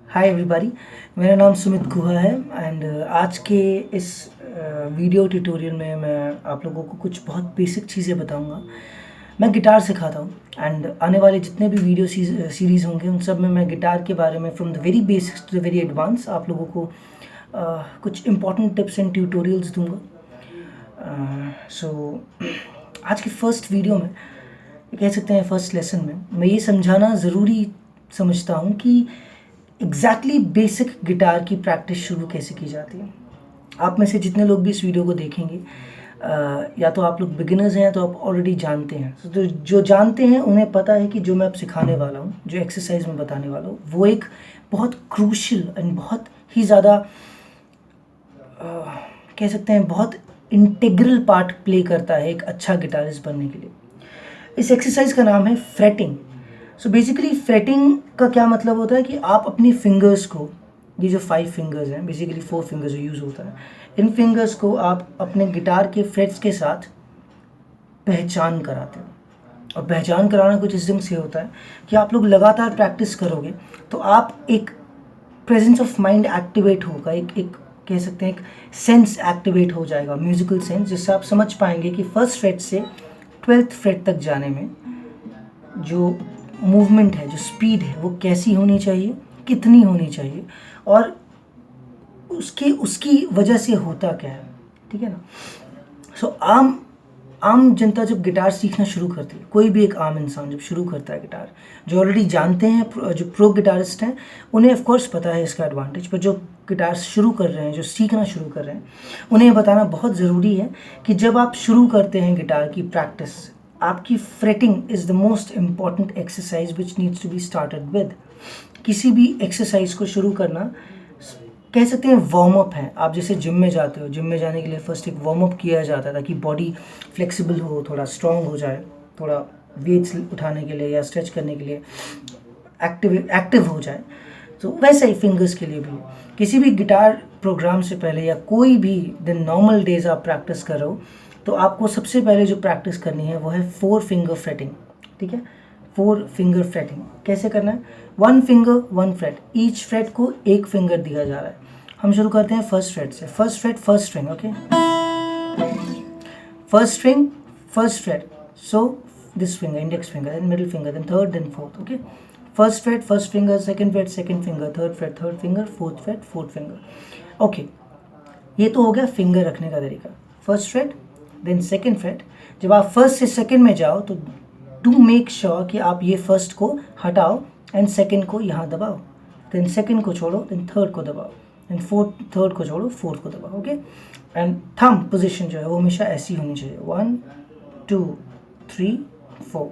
Hi everybody, मेरा नाम सुमित गुहा है एंड आज के इस वीडियो ट्यूटोरियल में मैं आप लोगों को कुछ बहुत बेसिक चीज़ें बताऊंगा। मैं गिटार सिखाता हूँ एंड आने वाले जितने भी वीडियो सीरीज़ होंगे उन सब में मैं गिटार के बारे में from the very basics to the very advance आप लोगों को कुछ इंपॉर्टेंट टिप्स एंड ट्यूटोरियल्स दूंगा। सो आज की फ़र्स्ट वीडियो में कह सकते हैं फर्स्ट लेसन में मैं ये समझाना ज़रूरी समझता हूँ कि एग्जैक्टली बेसिक गिटार की प्रैक्टिस शुरू कैसे की जाती है। आप में से जितने लोग भी इस वीडियो को देखेंगे या तो आप लोग बिगिनर्स हैं या तो आप ऑलरेडी जानते हैं। तो जो जानते हैं उन्हें पता है कि जो मैं अब सिखाने वाला हूँ, जो एक्सरसाइज में बताने वाला हूँ, वो एक बहुत क्रूशियल एंड बहुत ही ज़्यादा कह सकते हैं बहुत इंटीग्रल पार्ट प्ले करता है एक अच्छा गिटारिस्ट बनने के लिए। इस एक्सरसाइज का नाम है फ्रेटिंग। सो बेसिकली फ्रेटिंग का क्या मतलब होता है कि आप अपनी फिंगर्स को, ये जो 5 फिंगर्स हैं, बेसिकली 4 फिंगर्स जो यूज़ होता है, इन फिंगर्स को आप अपने गिटार के फ्रेट्स के साथ पहचान कराते हो। और पहचान कराना कुछ इस ढंग से होता है कि आप लोग लगातार प्रैक्टिस करोगे तो आप एक प्रेजेंस ऑफ माइंड एक्टिवेट होगा, एक कह सकते हैं एक सेंस एक्टिवेट हो जाएगा, म्यूजिकल सेंस, जिससे आप समझ पाएंगे कि फर्स्ट फ्रेट से 12th फ्रेट तक जाने में जो मूवमेंट है, जो स्पीड है, वो कैसी होनी चाहिए, कितनी होनी चाहिए और उसकी वजह से होता क्या है। ठीक है ना। सो आम जनता जब गिटार सीखना शुरू करती है, कोई भी एक आम इंसान जब शुरू करता है गिटार, जो ऑलरेडी जानते हैं, जो प्रो गिटारिस्ट हैं, उन्हें ऑफ कोर्स पता है इसका एडवांटेज, पर जो गिटार शुरू कर रहे हैं, जो सीखना शुरू कर रहे हैं, उन्हें बताना बहुत ज़रूरी है कि जब आप शुरू करते हैं गिटार की प्रैक्टिस, आपकी fretting is the most important exercise which needs to be started with. किसी भी एक्सरसाइज को शुरू करना कह सकते हैं वार्म अप है। आप जैसे जिम में जाते हो, जिम में जाने के लिए फर्स्ट एक वार्म अप किया जाता है ताकि बॉडी फ्लेक्सिबल हो, थोड़ा स्ट्रांग हो जाए, थोड़ा वेट्स उठाने के लिए या स्ट्रेच करने के लिए एक्टिव हो जाए। तो वैसा ही फिंगर्स के लिए भी है। किसी भी गिटार प्रोग्राम से पहले या कोई भी दिन नॉर्मल डेज आप प्रैक्टिस कर रहे हो तो आपको सबसे पहले जो प्रैक्टिस करनी है वो है 4 फिंगर फ्रेटिंग। ठीक है, 4 फिंगर फ्रेटिंग कैसे करना है? 1 फिंगर 1 फ्रेट, ईच फ्रेट को एक फिंगर दिया जा रहा है। हम शुरू करते हैं फर्स्ट फ्रेट से। First fret first string, okay, first string first fret, so this finger, index finger, then middle finger, then third, then fourth. Okay, first fret first finger, second fret second finger, third fret third finger, fourth fret fourth finger. Okay, ये तो हो गया finger रखने का तरीका। First fret then second fret. जब आप first से सेकंड में जाओ तो डू मेक श्योर कि आप ये फर्स्ट को हटाओ एंड सेकंड को यहाँ दबाओ, देन सेकंड को छोड़ो, देन थर्ड को दबाओ, देन फोर्थ, थर्ड को छोड़ो, फोर्थ को दबाओ। ओके, एंड थंब पोजीशन जो है वो हमेशा ऐसी होनी चाहिए, 1 2 3 4।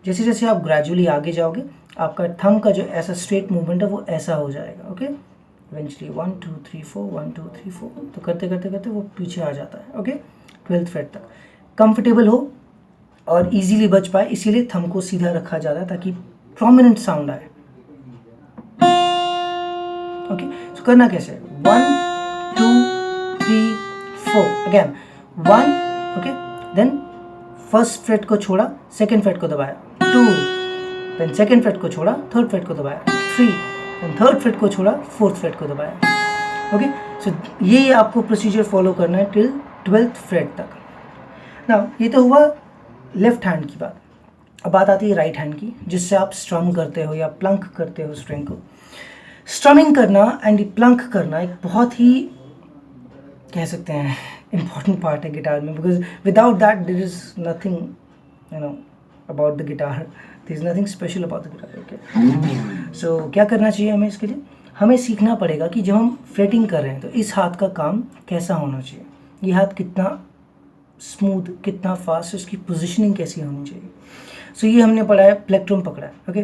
जैसे जैसे आप ग्रेजुअली आगे जाओगे आपका थंब का जो ऐसा स्ट्रेट मूवमेंट है वो ऐसा हो जाएगा। ओके, इवेंचुअली 1 2 3 4 1 2 3 4, तो करते करते करते वो पीछे आ जाता है। ओके, 12th फ्रेट तक कंफर्टेबल हो और इजीली बज पाए, इसीलिए थंब को सीधा रखा जाता है ताकि प्रोमिनेंट साउंड आए। ओके, सो करना कैसे? 1 2 3 4, again 1, okay, then first fret को छोड़ा, सेकंड फ्रेट को दबाया, 2, देन सेकंड फ्रेट को छोड़ा, थर्ड फ्रेट को दबाया, 3, देन थर्ड फ्रेट को छोड़ा, फोर्थ फ्रेट को दबाया। ओके, सो ये आपको प्रोसीजर फॉलो करना है टिल 12th फ्रेट तक। ना, ये तो हुआ लेफ्ट हैंड की बात। अब बात आती है राइट हैंड की, जिससे आप स्ट्रम करते हो या प्लंक करते हो स्ट्रिंग को। स्ट्रमिंग करना एंड प्लंक करना एक बहुत ही कह सकते हैं इम्पॉर्टेंट पार्ट है गिटार में, because without that there is nothing about the guitar, there is nothing special about the guitar. Okay, so क्या करना चाहिए हमें इसके लिए? हमें सीखना पड़ेगा कि जब हम फ्रेटिंग कर रहे हैं तो इस हाथ का काम कैसा होना चाहिए, ये हाथ कितना स्मूथ, कितना फास्ट, उसकी पोजिशनिंग कैसी होनी चाहिए। सो ये हमने पढ़ा है, प्लेक्ट्रम पकड़ा है। ओके,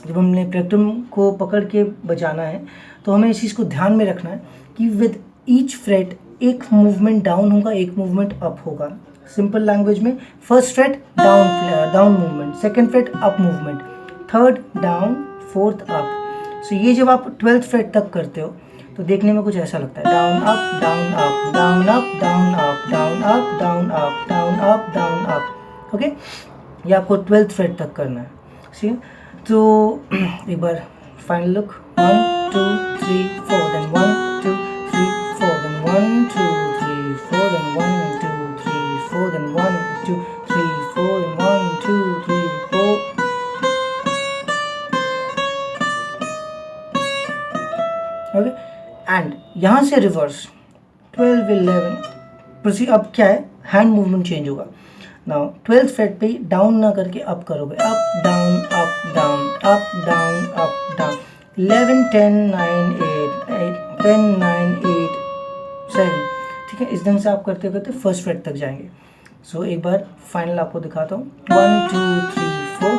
जब हमने प्लेक्ट्रम को पकड़ के बजाना है तो हमें इस चीज़ को ध्यान में रखना है कि विद ईच फ्रेट एक मूवमेंट डाउन होगा, एक मूवमेंट अप होगा। सिंपल लैंग्वेज में first fret down movement, second fret up movement, third down, fourth up. So ये जब आप 12th फ्रेट तक करते हो तो देखने में कुछ ऐसा लगता है, down up down up down up down up down up down up down up down up. Okay, ये आपको 12th फ्रेट तक करना है। ठीक है, तो एक बार फाइनल लुक, 1 2 यहाँ से रिवर्स 12 11 प्रोसीड। अब क्या है, हैंड मूवमेंट चेंज होगा। नाउ 12th फ्रेट पे डाउन ना करके अप करोगे, up down up down up down up down. 11 10 9 8 10 9 8 7, ठीक है। इस ढंग से आप करते करते फर्स्ट फ्रेट तक जाएंगे। सो एक बार फाइनल आपको दिखाता हूँ। 1 2 3 4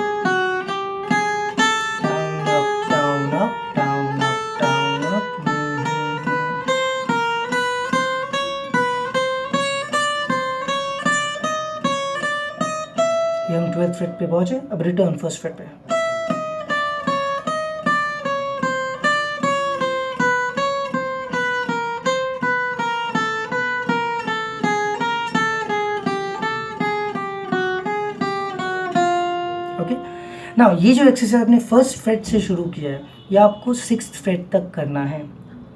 down up down up down up down up. ये हम 12th फ्रेट पे पहुंचे। अब रिटर्न फर्स्ट फ्रेट पे। ओके, नाउ ये जो एक्सरसाइज आपने फर्स्ट फ्रेट से शुरू किया है, ये आपको 6th फ्रेट तक करना है।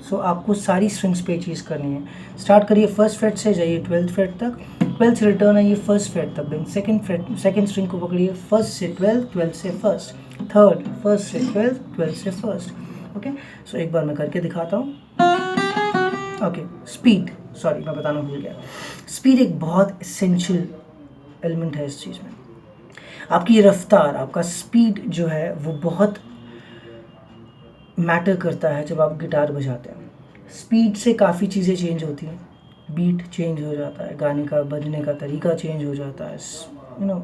सो आपको सारी स्ट्रिंग्स पे चीज़ करनी है। स्टार्ट करिए फर्स्ट फ्रेट से, जाइए 12th फ्रेट तक, 12th से रिटर्न आइए फर्स्ट फ्रेट तक, देन सेकंड स्ट्रिंग को पकड़िए फर्स्ट से 12th, 12th से फर्स्ट, थर्ड फर्स्ट से 12th, 12th से फर्स्ट। ओके, सो एक बार मैं करके दिखाता हूँ। ओके, स्पीड, सॉरी मैं बताना भूल गया। स्पीड एक बहुत एसेंशियल एलिमेंट है इस चीज़ में। आपकी रफ्तार, आपका स्पीड जो है वो बहुत मैटर करता है जब आप गिटार बजाते हैं। स्पीड से काफ़ी चीज़ें चेंज होती हैं, बीट चेंज हो जाता है, गाने का बजने का तरीका चेंज हो जाता है, यू नो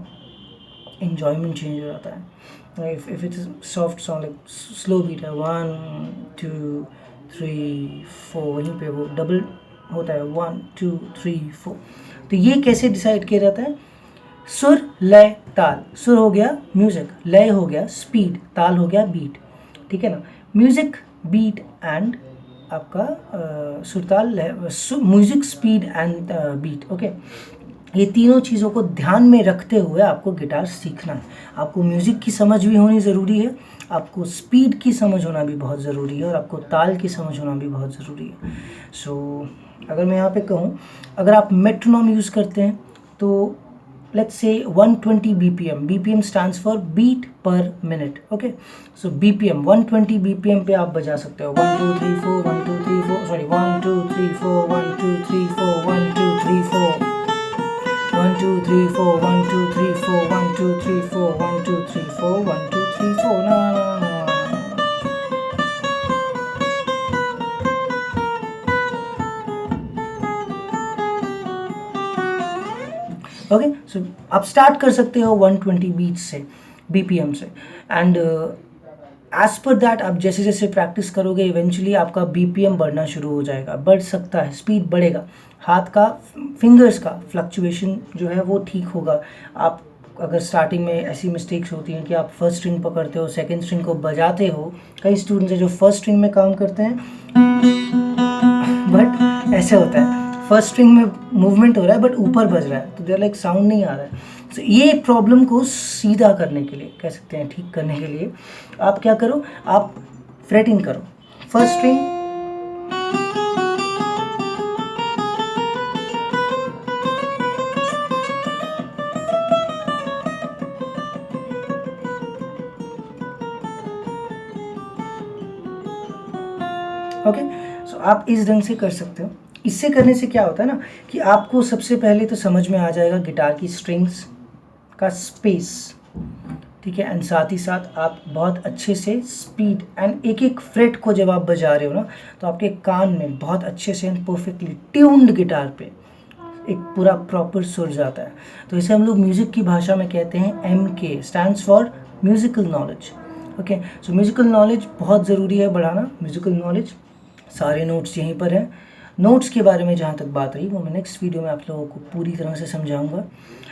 एन्जॉयमेंट चेंज हो जाता है। If it's soft song like slow beat है 1 2 3 4, वहीं पे वो डबल होता है 1 2 3 4। तो ये कैसे डिसाइड किया जाता है? सुर लय ताल। सुर हो गया म्यूजिक, लय हो गया स्पीड, ताल हो गया बीट, ठीक है ना। म्यूजिक बीट एंड आपका सुरताल लय, music speed and beat. Okay, ये तीनों चीज़ों को ध्यान में रखते हुए आपको गिटार सीखना है। आपको म्यूज़िक की समझ भी होनी ज़रूरी है, आपको स्पीड की समझ होना भी बहुत ज़रूरी है, और आपको ताल की समझ होना भी बहुत ज़रूरी है। सो अगर मैं यहाँ पे कहूँ, अगर आप मेट्रोनोम यूज़ करते हैं तो let's say 120 BPM, BPM stands for beat per minute, okay? So BPM 120 BPM पे आप बजा सकते हो 1 2 3 4 1 2 3 4, sorry 1 2 3 4 1 2 3 4 1 2 3 4 1 2 3 4 1 2 3 4 1 2 3 4 1 2 3 4 1 2 3 4 ना ना ना। ओके, सो आप स्टार्ट कर सकते हो 120 बीट्स से, BPM से, एंड एज पर दैट आप जैसे जैसे प्रैक्टिस करोगे इवेंचुअली आपका BPM बढ़ना शुरू हो जाएगा, बढ़ सकता है, स्पीड बढ़ेगा। हाथ का, फिंगर्स का फ्लक्चुएशन जो है वो ठीक होगा। आप अगर स्टार्टिंग में ऐसी मिस्टेक्स होती हैं कि आप फर्स्ट स्ट्रिंग पकड़ते हो, सेकंड स्ट्रिंग को बजाते हो, कई स्टूडेंट्स हैं जो फर्स्ट स्ट्रिंग में काम करते हैं, बट ऐसे होता है फर्स्ट स्ट्रिंग में मूवमेंट हो रहा है बट ऊपर बज रहा है, तो देयर लाइक साउंड नहीं आ रहा है। तो ये प्रॉब्लम को सीधा करने के लिए, कह सकते हैं ठीक करने के लिए, आप क्या करो, आप फ्रेटिंग करो फर्स्ट स्ट्रिंग, ओके। सो आप इस ढंग से कर सकते हो। इससे करने से क्या होता है ना कि आपको सबसे पहले तो समझ में आ जाएगा गिटार की स्ट्रिंग्स का स्पेस, ठीक है, एंड साथ ही साथ आप बहुत अच्छे से स्पीड एंड एक एक फ्रेट को जब आप बजा रहे हो ना, तो आपके कान में बहुत अच्छे से एंड परफेक्टली ट्यून्ड गिटार पे एक पूरा प्रॉपर सुर जाता है। तो इसे हम लोग म्यूज़िक की भाषा में कहते हैं MK, stands for musical knowledge. Okay, so musical knowledge बहुत ज़रूरी है बढ़ाना, म्यूज़िकल नॉलेज। सारे नोट्स यहीं पर हैं। नोट्स के बारे में जहाँ तक बात रही वो मैं नेक्स्ट वीडियो में आप लोगों को पूरी तरह से समझाऊंगा।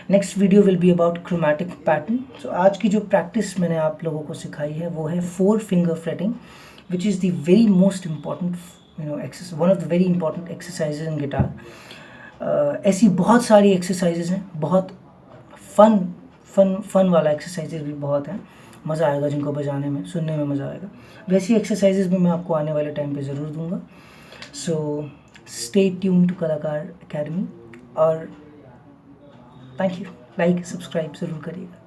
Next video will be about chromatic pattern. So आज की जो प्रैक्टिस मैंने आप लोगों को सिखाई है वो है 4 finger fretting, which is the very most important exercise, one of the very important exercises in guitar. ऐसी बहुत सारी एक्सरसाइजेज हैं, बहुत फन वाला एक्सरसाइजेज भी बहुत हैं, मज़ा आएगा जिनको बजाने में, सुनने में मज़ा आएगा। वैसी एक्सरसाइजेज भी मैं आपको आने वाले टाइम पे ज़रूर दूंगा। सो स्टे ट्यून टू कलाकार एकेडमी, और थैंक यू। लाइक सब्सक्राइब ज़रूर करिएगा।